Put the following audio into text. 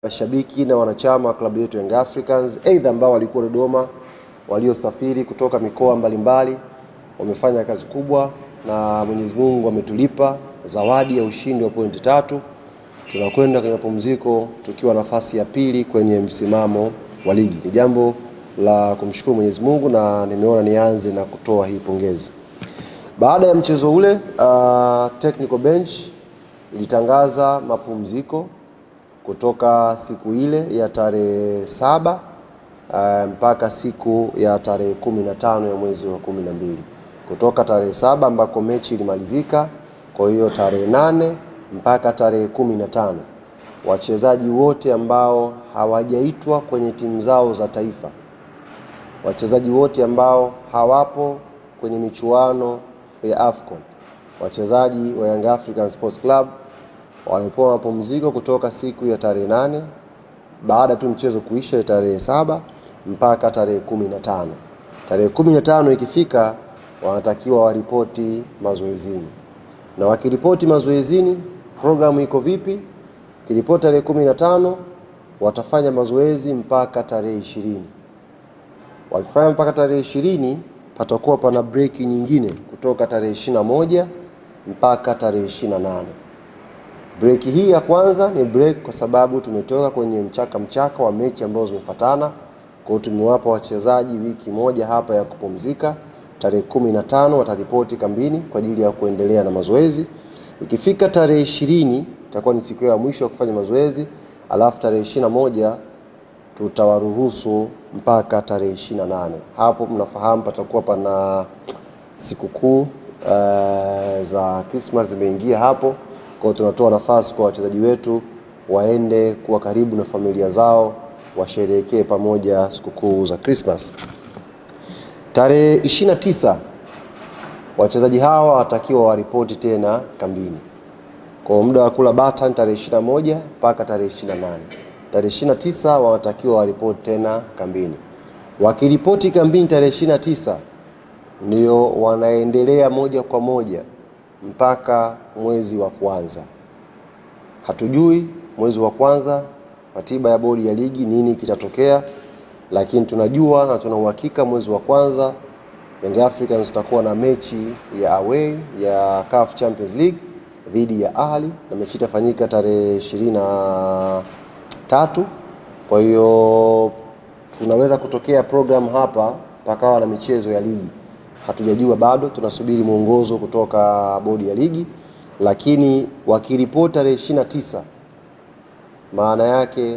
Mashabiki na wanachama wa klabu yetu Young Africans aidha ambao walikuwa Dodoma, waliosafiri kutoka mikoa mbalimbali, wamefanya kazi kubwa na Mwenyezi Mungu ametulipa zawadi ya ushindi wa pointi 3. Tunakwenda kwenye mapumziko tukiwa nafasi ya pili kwenye msimamo wa ligi. Ni jambo la kumshukuru Mwenyezi Mungu na nimeona nianze na kutoa hii pongezi. Baada ya mchezo ule, technical bench ilitangaza mapumziko kutoka siku ile ya tarehe 7 mpaka siku ya tarehe 15 ya mwezi wa 12. Kutoka tarehe 7 ambako mechi ilimalizika, kwa hiyo tarehe 8 mpaka tarehe 15 wachezaji wote ambao hawajaitwa kwenye timu zao za taifa, wachezaji wote ambao hawapo kwenye michuano ya AFCON, wachezaji wa Young African Sports Club wamepewa mapumziko kutoka siku ya tarehe 8 baada tu mchezo kuisha ya tarehe 7 mpaka tarehe 15. Tarehe 15 ikifika wanatakiwa waripoti mazoezini. Na wakiripoti mazoezini, programu iko vipi? Kiripoti tarehe 15 watafanya mazoezi mpaka tarehe 20. Wakifanya mpaka tarehe 20 patakuwa pana break nyingine kutoka tarehe 21 mpaka tarehe 28. Break hii ya kwanza ni break kwa sababu tumetoka kwenye mchaka wa mechi ambazo zimefuatana. Kwa hiyo tumewapa wachezaji wiki moja hapa ya kupumzika. Tarehe 15 wataripoti kambini kwa ajili ya kuendelea na mazoezi. Ikifika tarehe 20 itakuwa ni siku ya mwisho ya kufanya mazoezi, alafu tarehe 21 tutawaruhusu mpaka tarehe 28. Hapo mnafahamu patakuwa pana sikukuu za Christmas zimeingia hapo. Kwa tunatoa nafasi kwa wachezaji wetu waende kuwa karibu na familia zao, washerehekee pamoja sikukuu za Christmas. Tarehe 29 wachezaji hawa watakiwa waripoti tena kambini. Kwa muda wa kula bata tarehe 21 mpaka tarehe 28. Tarehe 29 wanatakiwa waripoti tena kambini. Wakiripoti kambini tarehe 29 ndio wanaendelea moja kwa moja mpaka mwezi wa kwanza. Hatujui mwezi wa kwanza ratiba ya bodi ya ligi nini kitatokea, lakini tunajua na tuna uhakika mwezi wa kwanza Young Africans tutakuwa na mechi ya away ya CAF Champions League dhidi ya Ahli, na mechi itafanyika tarehe 23. Kwa hiyo tunaweza kutokea program hapa pakawa na michezo ya ligi. Hatujajua bado, tunasubiri mwongozo kutoka bodi ya ligi, lakini wakiripoti tarehe 29 maana yake